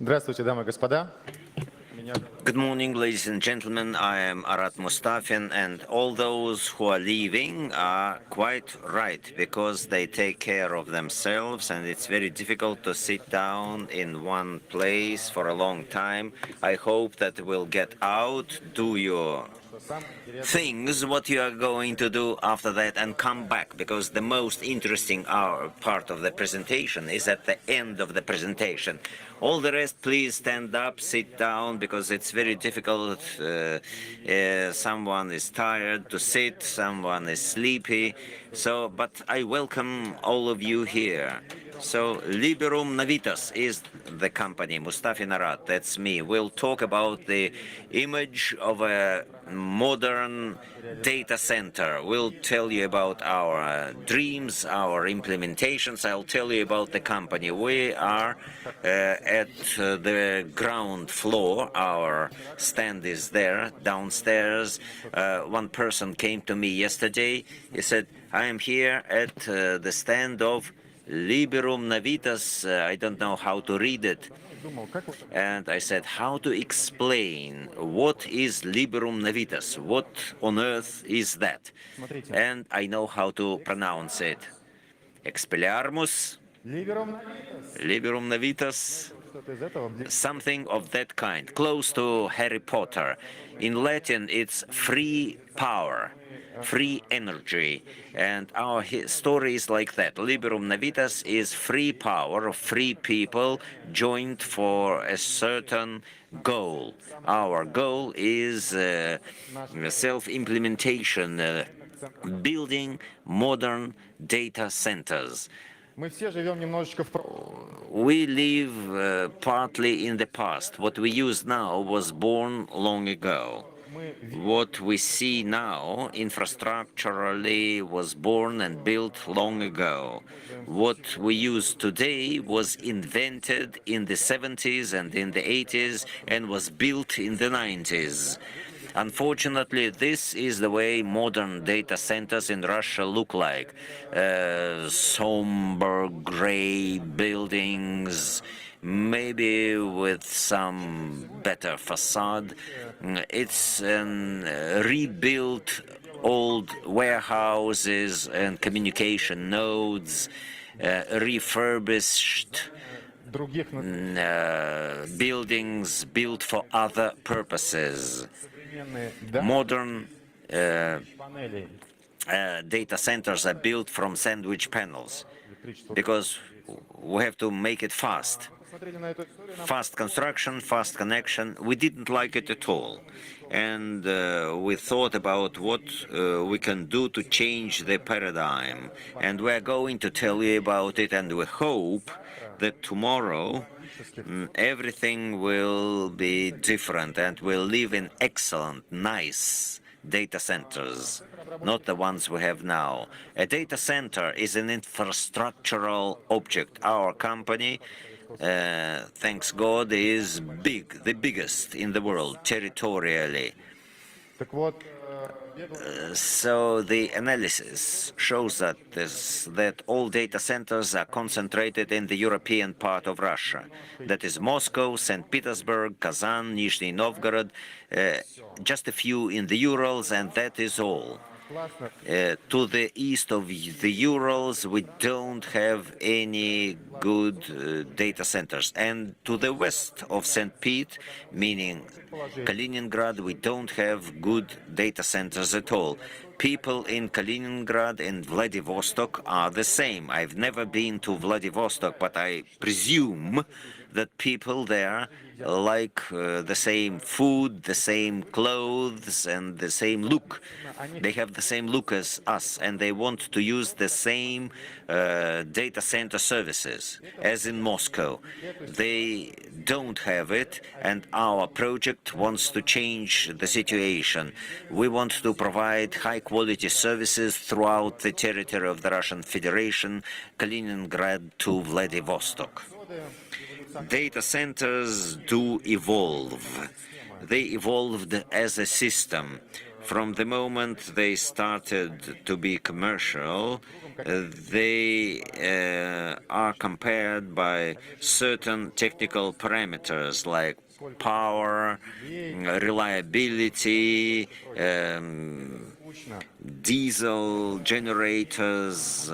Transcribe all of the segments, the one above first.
Здравствуйте, дамы и господа. Good morning, ladies and gentlemen. I am Arat Mustafin, and all those who are leaving are quite right because they take care of themselves, and it's very difficult to sit down in one place for a long time. I hope that we'll get out, do your things, what you are going to do after that, and come back, because the most interesting part of the presentation is at the end of the presentation. All the rest, please stand up, sit down, because it's very difficult. Someone is tired to sit, someone is sleepy. But I welcome all of you here. So, Liberum Navitas is the company, Mustafin Arat, that's me. We'll talk about the image of a modern data center. We'll tell you about our dreams, our implementations. I'll tell you about the company. We are at the ground floor. Our stand is there, downstairs. One person came to me yesterday. He said, I am here at the stand of Liberum Navitas. I don't know how to read it. And I said, how to explain what is Liberum Navitas? What on earth is that? And I know how to pronounce it. Expelliarmus, Liberum Navitas, something of that kind, close to Harry Potter. In Latin, it's free power, free energy, and our story is like that. Liberum Navitas is free power, free people joined for a certain goal. Our goal is self-implementation, building modern data centers. We live partly in the past. What we use now was born long ago. What we see now, infrastructurally, was born and built long ago. What we use today was invented in the 70s and in the 80s and was built in the 90s. Unfortunately, this is the way modern data centers in Russia look like. Somber, gray buildings, maybe with some better facade. It's rebuilt old warehouses and communication nodes, refurbished buildings built for other purposes. Modern data centers are built from sandwich panels because we have to make it fast. Fast construction, fast connection. We didn't like it at all. And we thought about what we can do to change the paradigm. And we're going to tell you about it, and we hope that tomorrow everything will be different and we'll live in excellent, nice data centers, not the ones we have now. A data center is an infrastructural object. Our company, thanks God, is big, the biggest in the world, territorially. So the analysis shows that all data centers are concentrated in the European part of Russia. That is Moscow, St. Petersburg, Kazan, Nizhny Novgorod, just a few in the Urals, and that is all. To the east of the Urals, we don't have any good data centers. And to the west of St. Pete, meaning Kaliningrad, we don't have good data centers at all. People in Kaliningrad and Vladivostok are the same. I've never been to Vladivostok, but I presume that people there like the same food, the same clothes, and the same look. They have the same look as us, and they want to use the same data center services as in Moscow. They don't have it, and our project wants to change the situation. We want to provide high-quality services throughout the territory of the Russian Federation, Kaliningrad to Vladivostok. Data centers do evolve. They evolved as a system. From the moment they started to be commercial, they are compared by certain technical parameters like power, reliability, diesel generators,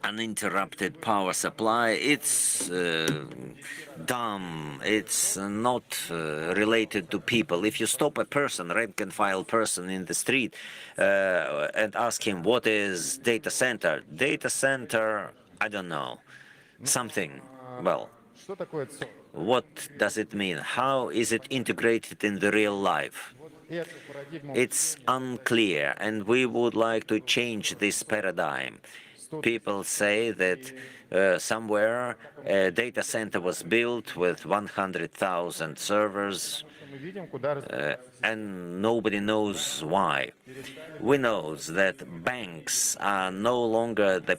uninterrupted power supply. It's dumb. It's not related to people. If you stop a person, rank and file person in the street, and ask him what is data center, I don't know, something. Well, what does it mean? How is it integrated in the real life? It's unclear, and we would like to change this paradigm. People say that somewhere a data center was built with 100,000 servers, and nobody knows why. We know that banks are no longer the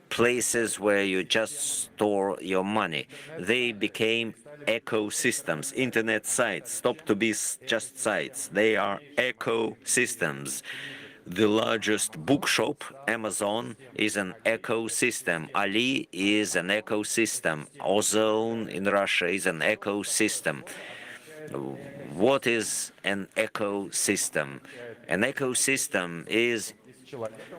places where you just store your money. They became ecosystems. Internet sites stop to be just sites. They are ecosystems. The largest bookshop, Amazon, is an ecosystem. Ali is an ecosystem. Ozone in Russia is an ecosystem. What is an ecosystem? An ecosystem is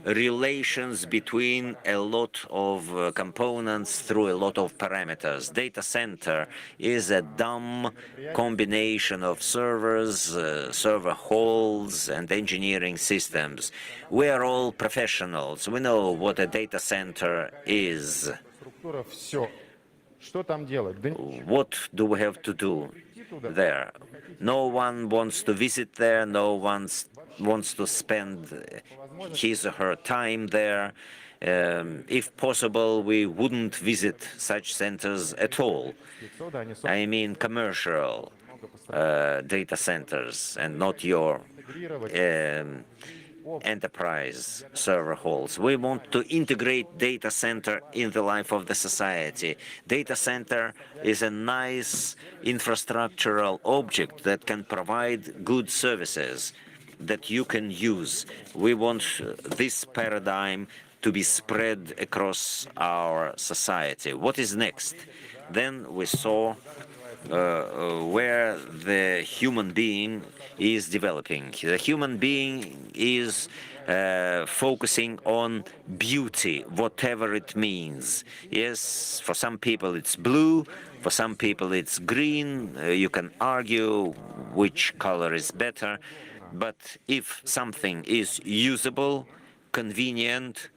relations between a lot of components through a lot of parameters. Data center is a dumb combination of servers, server halls, and engineering systems. We are all professionals. We know what a data center is. What do we have to do there? No one wants to visit there. No one wants to spend his or her time there. If possible, we wouldn't visit such centers at all. I mean commercial data centers and not your enterprise server halls. We want to integrate data center in the life of the society. Data center is a nice infrastructural object that can provide good services that you can use. We want this paradigm to be spread across our society. What is next? Then we saw where the human being is developing. The human being is focusing on beauty, whatever it means. Yes, for some people it's blue, for some people it's green. You can argue which color is better, but if something is usable, convenient,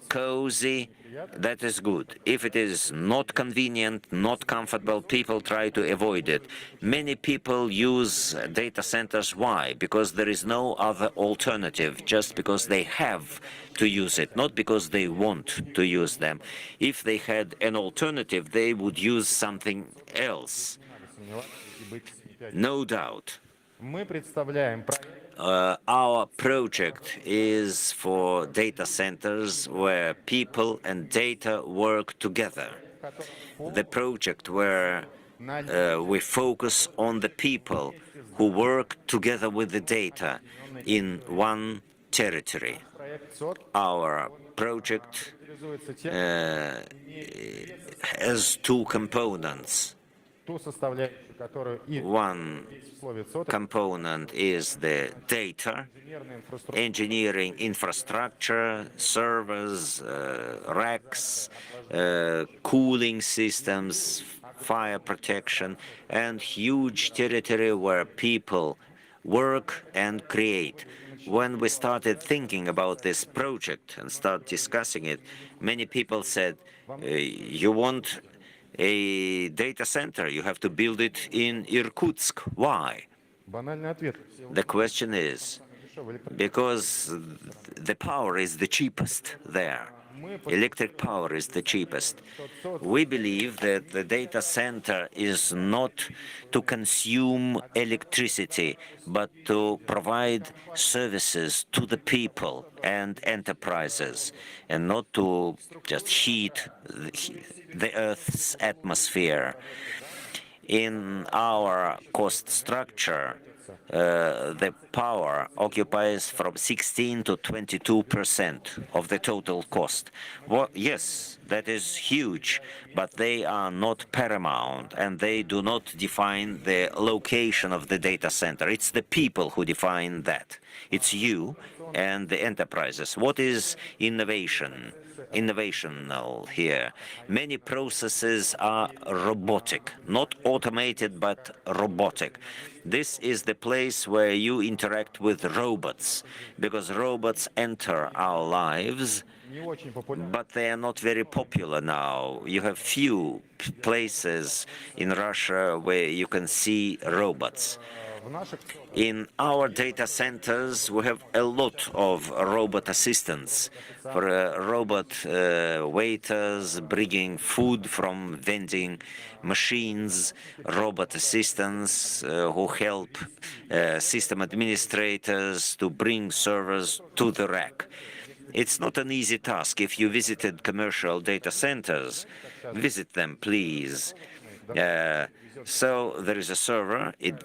cozy, that is good. If it is not convenient, not comfortable, people try to avoid it. Many people use data centers. Why? Because there is no other alternative, just because they have to use it, not because they want to use them. If they had an alternative, they would use something else. No doubt. Our project is for data centers where people and data work together. The project where we focus on the people who work together with the data in one territory. Our project has two components. One component is the data, engineering infrastructure, servers, racks, cooling systems, fire protection, and huge territory where people work and create. When we started thinking about this project and start discussing it, many people said, you want a data center, you have to build it in Irkutsk. Why? The question is, because the power is the cheapest there. Electric power is the cheapest. We believe that the data center is not to consume electricity, but to provide services to the people and enterprises, and not to just heat the Earth's atmosphere. In our cost structure, the power occupies from 16 to 22% of the total cost. Well, yes, that is huge, but they are not paramount and they do not define the location of the data center. It's the people who define that. It's you and the enterprises. What is innovation? Innovational here. Many processes are robotic, not automated but robotic. This is the place where you interact with robots, because robots enter our lives, but they are not very popular now. You have few places in Russia where you can see robots. In our data centers, we have a lot of robot assistants, for robot waiters bringing food from vending machines, robot assistants who help system administrators to bring servers to the rack. It's not an easy task. If you visited commercial data centers, visit them, please. So there is a server, it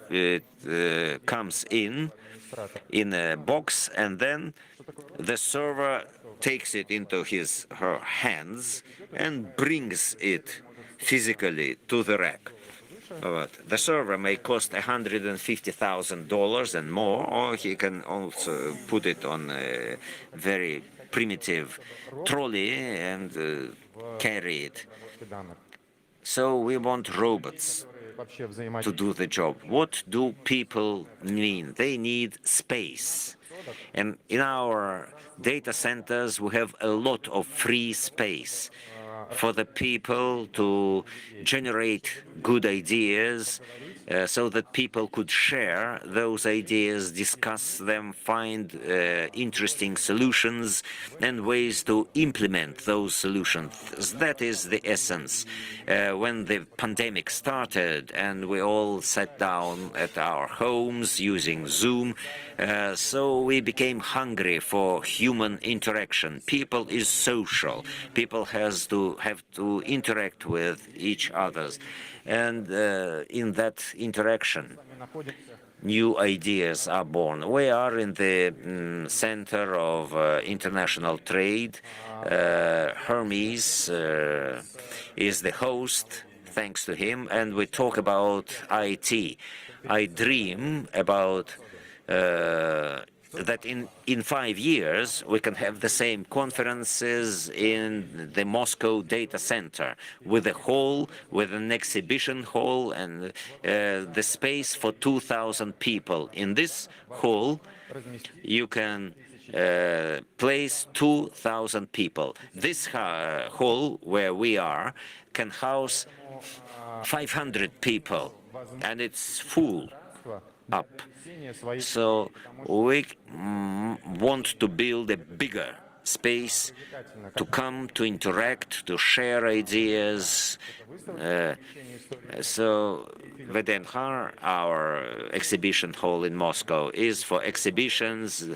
comes in a box, and then the server takes it into her hands and brings it physically to the rack. The server may cost $150,000 and more, or he can also put it on a very primitive trolley and carry it. So we want robots to do the job. What do people mean? They need space. And in our data centers, we have a lot of free space for the people to generate good ideas, so that people could share those ideas, discuss them, find interesting solutions and ways to implement those solutions. That is the essence. When the pandemic started and we all sat down at our homes using Zoom, so we became hungry for human interaction. People is social. People have to interact with each other. And in that interaction, new ideas are born. We are in the center of international trade. Hermes is the host, thanks to him, and we talk about IT. I dream about that in 5 years we can have the same conferences in the Moscow data center, with a hall, with an exhibition hall, and the space for 2,000 people. In this hall, you can place 2,000 people. This hall where we are can house 500 people, and it's full up. So we want to build a bigger space to come, to interact, to share ideas. So VDNH, our exhibition hall in Moscow, is for exhibitions.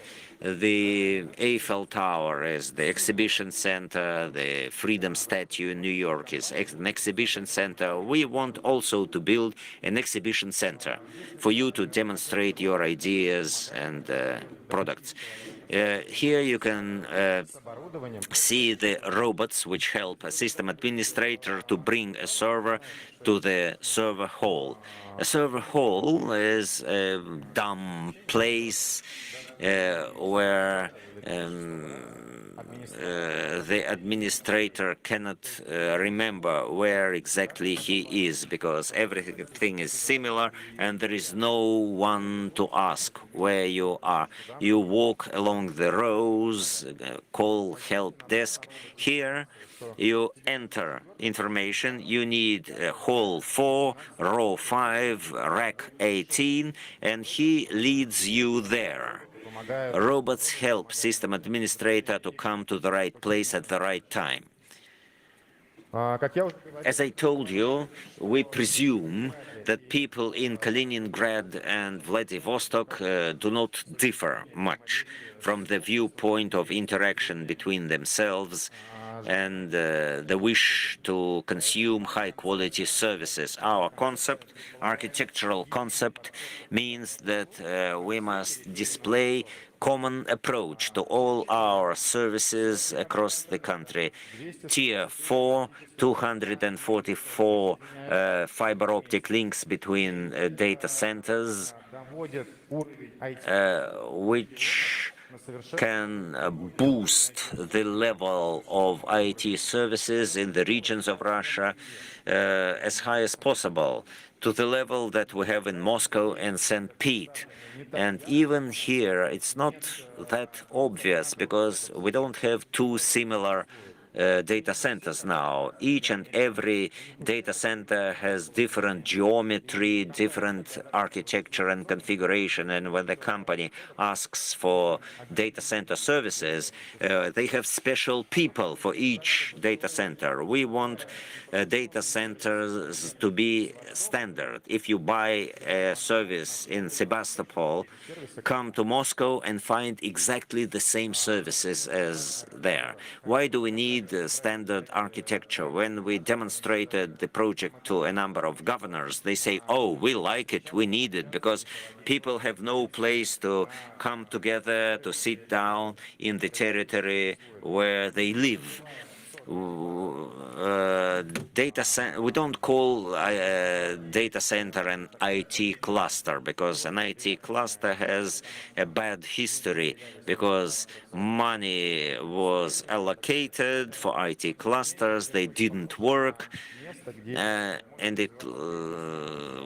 The Eiffel Tower is the exhibition center. The Freedom Statue in New York is an exhibition center. We want also to build an exhibition center for you to demonstrate your ideas and products. Here you can see the robots which help a system administrator to bring a server to the server hall. A server hall is a dumb place where the administrator cannot remember where exactly he is, because everything is similar and there is no one to ask where you are. You walk along the rows, call help desk. Here you enter information. You need hall 4, row 5, rack 18, and he leads you there. Robots help system administrator to come to the right place at the right time. As I told you, we presume that people in Kaliningrad and Vladivostok do not differ much from the viewpoint of interaction between themselves. and the wish to consume high-quality services. Our concept, architectural concept, means that we must display common approach to all our services across the country. Tier 4, 244 fiber optic links between data centers, which can boost the level of IT services in the regions of Russia as high as possible, to the level that we have in Moscow and St. Pete. And even here, it's not that obvious because we don't have two similar data centers now. Each and every data center has different geometry, different architecture and configuration. And when the company asks for data center services, they have special people for each data center. We want data centers to be standard. If you buy a service in Sebastopol, come to Moscow and find exactly the same services as there. Why do we need standard architecture? When we demonstrated the project to a number of governors, they say, oh, we like it, we need it, because people have no place to come together, to sit down in the territory where they live. We don't call data center an IT cluster, because an IT cluster has a bad history, because money was allocated for IT clusters, they didn't work, and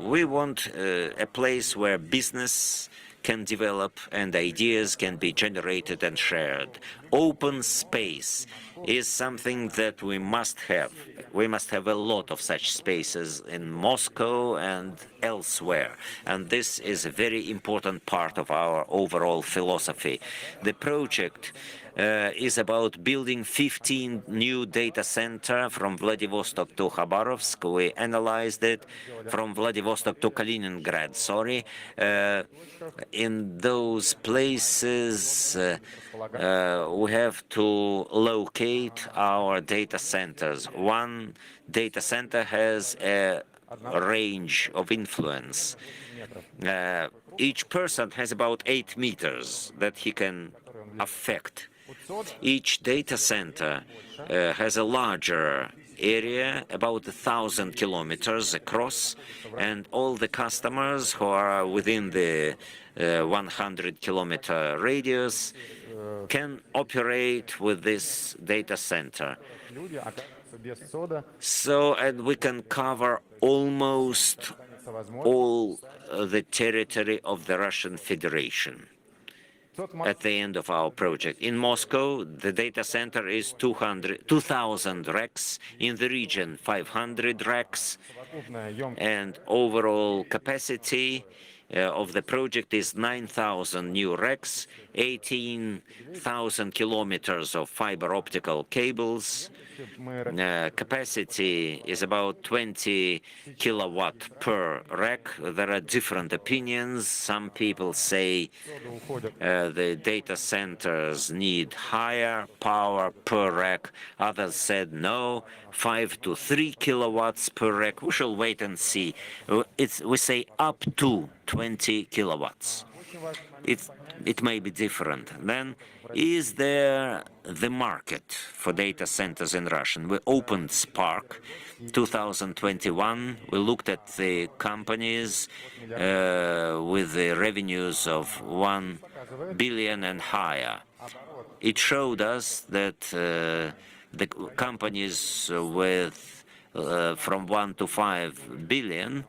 we want a place where business can develop and ideas can be generated and shared. Open space is something that we must have. We must have a lot of such spaces in Moscow and elsewhere. And this is a very important part of our overall philosophy. The project is about building 15 new data centers from Vladivostok to Khabarovsk. We analyzed it from Vladivostok to Kaliningrad, in those places, we have to locate our data centers. One data center has a range of influence. Each person has about 8 meters that he can affect. Each data center has a larger area, about 1,000 kilometers across, and all the customers who are within the 100-kilometer radius can operate with this data center. And we can cover almost all the territory of the Russian Federation at the end of our project. In Moscow, the data center is 2,000 racks. In the region, 500 racks. And overall capacity of the project is 9,000 new racks, 18,000 kilometers of fiber optical cables. Capacity is about 20 kilowatt per rack. There are different opinions. Some people say the data centers need higher power per rack. Others said no, 5 to 3 kilowatts per rack. We shall wait and see. We say up to 20 kilowatts. It may be different. Then, is there the market for data centers in Russia? We opened Spark 2021. We looked at the companies with the revenues of 1 billion and higher. It showed us that the companies with from 1 to 5 billion,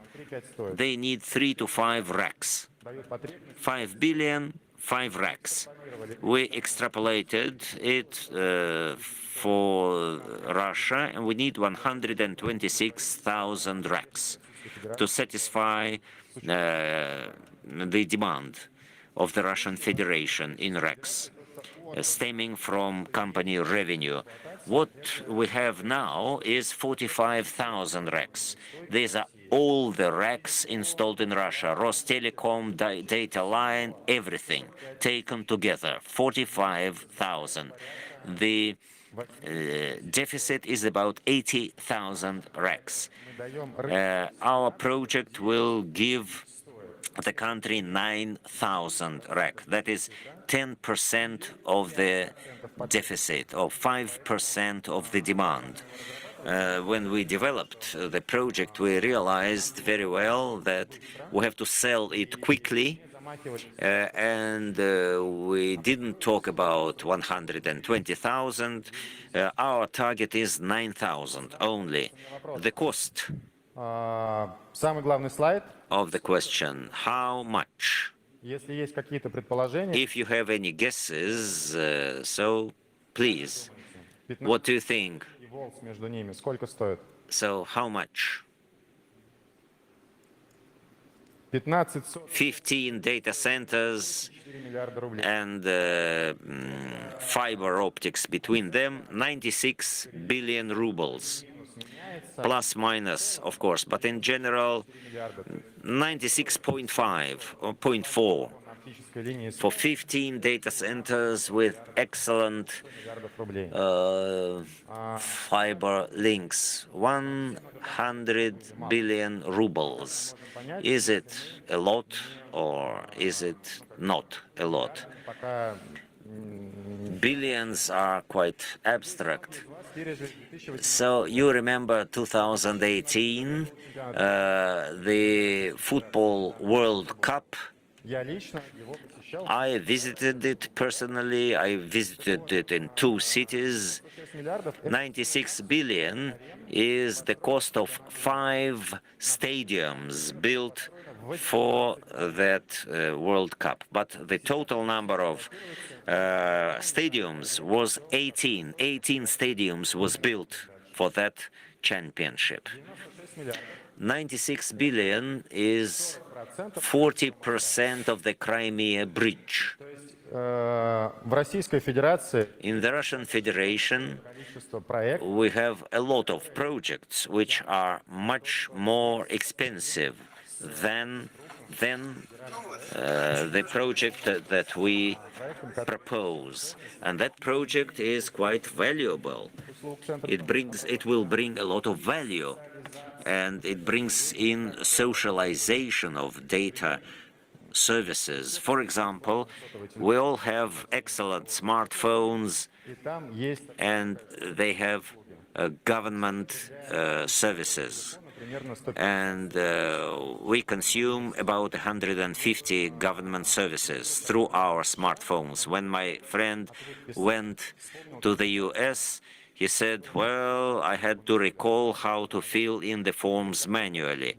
they need 3 to 5 racks. 5 billion, 5 racks. We extrapolated it for Russia, and we need 126,000 racks to satisfy the demand of the Russian Federation in racks, stemming from company revenue. What we have now is 45,000 racks. These are all the racks installed in Russia, Rostelecom, data line, everything taken together, 45,000. The deficit is about 80,000 racks. Our project will give the country 9,000 rack. That is 10% of the deficit, or 5% of the demand. When we developed the project, we realized very well that we have to sell it quickly, and we didn't talk about 120,000. Our target is 9,000 only. The cost Самый главный слайд. of the question, how much? Если есть какие-то предположения, If you have any guesses, so please, what do you think? и Волс между ними, сколько стоит? So how much? 15 15 data centers миллиарда рублей. and fiber optics between them, 96 billion rubles. Plus minus, of course, but in general, 96.5 or 0.4 for 15 data centers with excellent fiber links. 100 billion rubles. Is it a lot or is it not a lot? Billions are quite abstract. So you remember 2018, the Football World Cup. I visited it personally. I visited it in 2 cities. 96 billion is the cost of 5 stadiums built for that World Cup. But the total number of stadiums was 18. 18 stadiums was built for that championship. 96 billion is 40% of the Crimea Bridge. В Российской Федерации In the Russian Federation, we have a lot of projects which are much more expensive than the project that we propose, and that project is quite valuable. It will bring a lot of value, and it brings in socialization of data services. For example, we all have excellent smartphones, and they have government services. And we consume about 150 government services through our smartphones. When my friend went to the US, he said, well, I had to recall how to fill in the forms manually.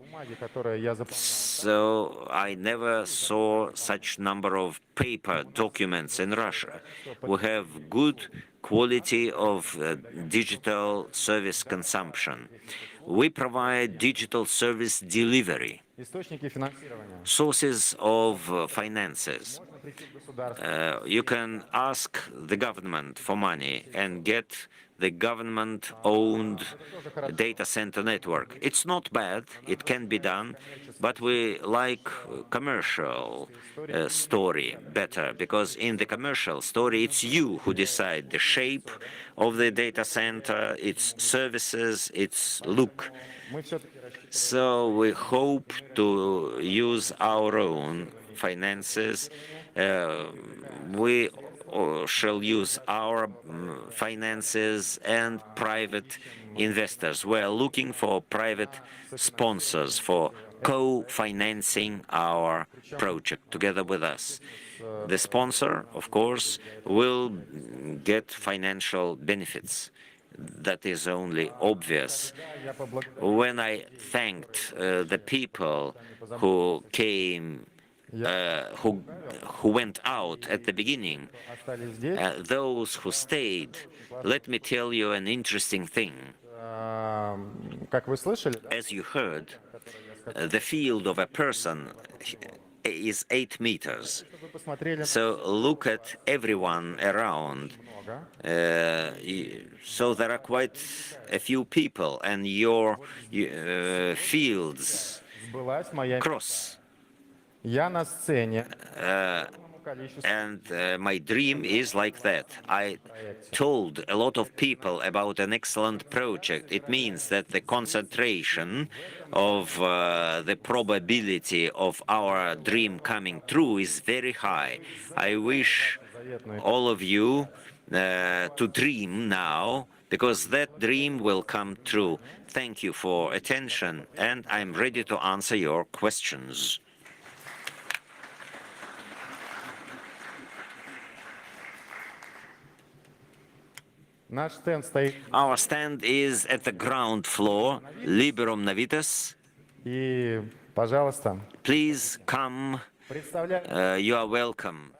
So I never saw such number of paper documents in Russia. We have good quality of digital service consumption. We provide digital service delivery, sources of finances. You can ask the government for money and get the government-owned data center network. It's not bad, it can be done, but we like commercial story better, because in the commercial story, it's you who decide the shape of the data center, its services, its look. So we hope to use our own finances. We shall use our finances and private investors. We are looking for private sponsors for co-financing our project together with us. The sponsor, of course, will get financial benefits. That is only obvious. When I thanked the people who came, who went out at the beginning, those who stayed, let me tell you an interesting thing. As you heard, the field of a person is 8 meters. So look at everyone around. So there are quite a few people, and your fields cross. количество And my dream is like that. I told a lot of people about an excellent project. It means that the concentration of the probability of our dream coming true is very high. I wish заветную all of you to dream now, because that dream will come true. Thank you for attention, and I'm ready to answer your questions. Наш стенд стоит, Our stand is at the ground floor, Liberum Navitas. и, пожалуйста, Please come, представляю you are welcome.